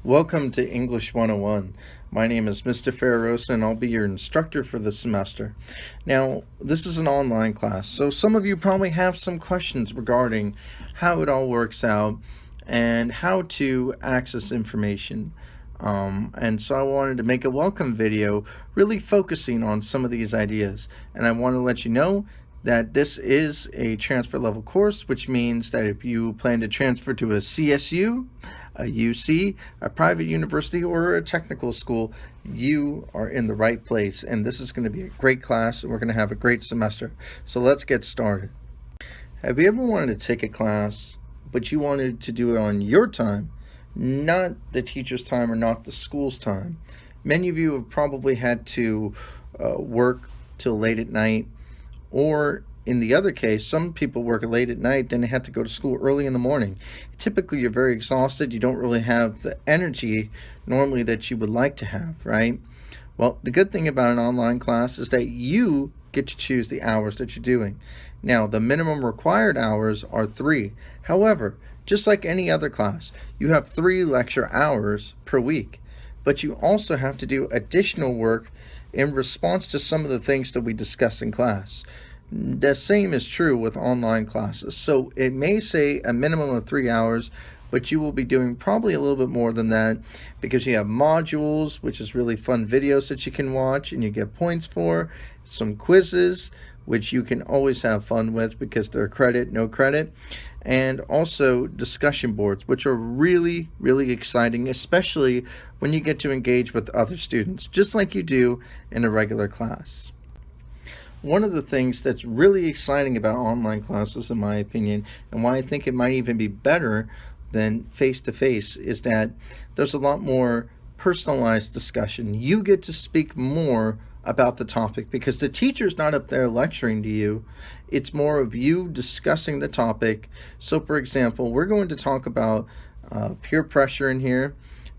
Welcome to English 101. My name is Mr. Ferrarosa and I'll be your instructor for the semester. Now, this is an online class, so some of you probably have some questions regarding how it all works out and how to access information. And so I wanted to make a welcome video really focusing on some of these ideas. And I want to let you know that this is a transfer level course, which means that if you plan to transfer to a CSU, a UC, a private university, or a technical school, you are in the right place. And this is going to be a great class, and we're going to have a great semester. So let's get started. Have you ever wanted to take a class, but you wanted to do it on your time, not the teacher's time or not the school's time? Many of you have probably had to work till late at night, or in the other case, some people work late at night, then they have to go to school early in the morning. Typically, you're very exhausted. You don't really have the energy normally that you would like to have, right? Well, the good thing about an online class is that you get to choose the hours that you're doing. Now, the minimum required hours are 3. However, just like any other class, you have 3 lecture hours per week, but you also have to do additional work in response to some of the things that we discuss in class. The same is true with online classes. So it may say a minimum of 3 hours, but you will be doing probably a little bit more than that because you have modules, which is really fun videos that you can watch and you get points for, some quizzes, which you can always have fun with because they're credit, no credit, and also discussion boards, which are really, really exciting, especially when you get to engage with other students, just like you do in a regular class. One of the things that's really exciting about online classes, in my opinion, and why I think it might even be better than face-to-face, is that there's a lot more personalized discussion. You get to speak more about the topic because the teacher's not up there lecturing to you. It's more of you discussing the topic. So, for example, we're going to talk about peer pressure in here.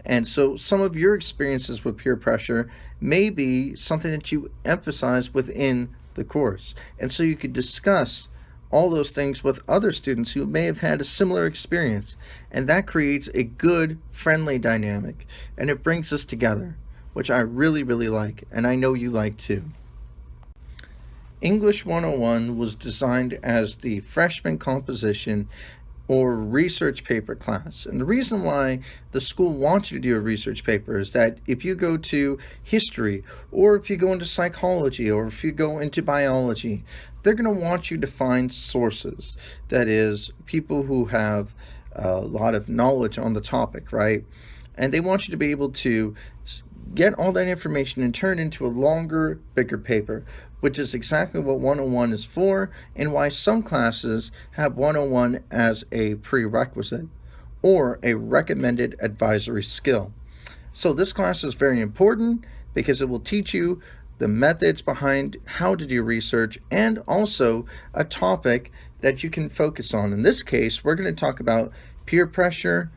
And so some of your experiences with peer pressure may be something that you emphasize within the course. And so you could discuss all those things with other students who may have had a similar experience. And that creates a good, friendly dynamic. And it brings us together, which I really, really like. And I know you like too. English 101 was designed as the freshman composition or research paper class. And the reason why the school wants you to do a research paper is that if you go to history, or if you go into psychology, or if you go into biology, they're going to want you to find sources. That is, people who have a lot of knowledge on the topic, right? And they want you to be able to get all that information and turn it into a longer, bigger paper, which is exactly what 101 is for, and why some classes have 101 as a prerequisite or a recommended advisory skill. So this class is very important because it will teach you the methods behind how to do research and also a topic that you can focus on. In this case, we're going to talk about peer pressure,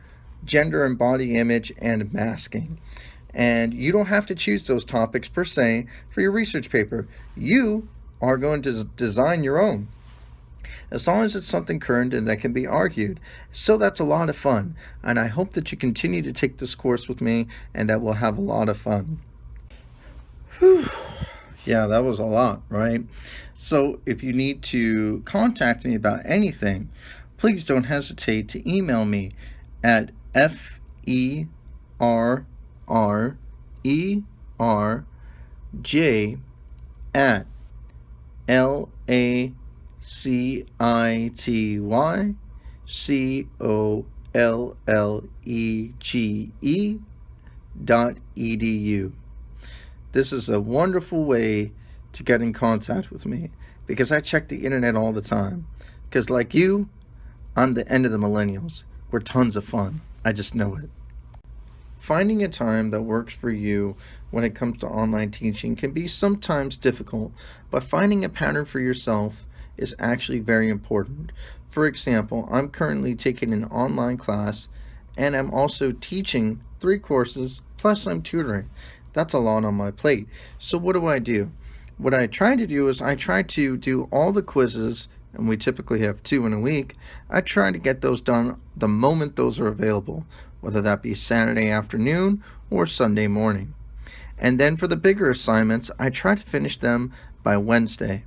gender and body image, and masking. And you don't have to choose those topics per se for your research paper. You are going to design your own, as long as it's something current and that can be argued. So that's a lot of fun. And I hope that you continue to take this course with me and that we'll have a lot of fun. Whew. Yeah, that was a lot, right? So if you need to contact me about anything, please don't hesitate to email me at ferrarcity@LACITY.edu. This is a wonderful way to get in contact with me because I check the internet all the time. Because like you, I'm the end of the millennials. We're tons of fun. I just know it. Finding a time that works for you when it comes to online teaching can be sometimes difficult, but finding a pattern for yourself is actually very important. For example, I'm currently taking an online class and I'm also teaching 3 courses, plus I'm tutoring. That's a lot on my plate. So what do? What I try to do is I try to do all the quizzes and we typically have 2 in a week, I try to get those done the moment those are available. whether that be Saturday afternoon or Sunday morning. And then for the bigger assignments, I try to finish them by Wednesday.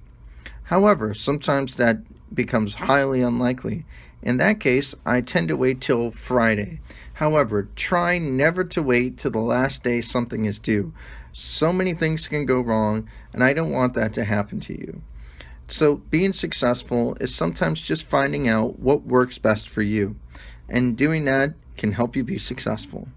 However, sometimes that becomes highly unlikely. In that case, I tend to wait till Friday. However, try never to wait till the last day something is due. So many things can go wrong, and I don't want that to happen to you. So, being successful is sometimes just finding out what works best for you, and doing that can help you be successful.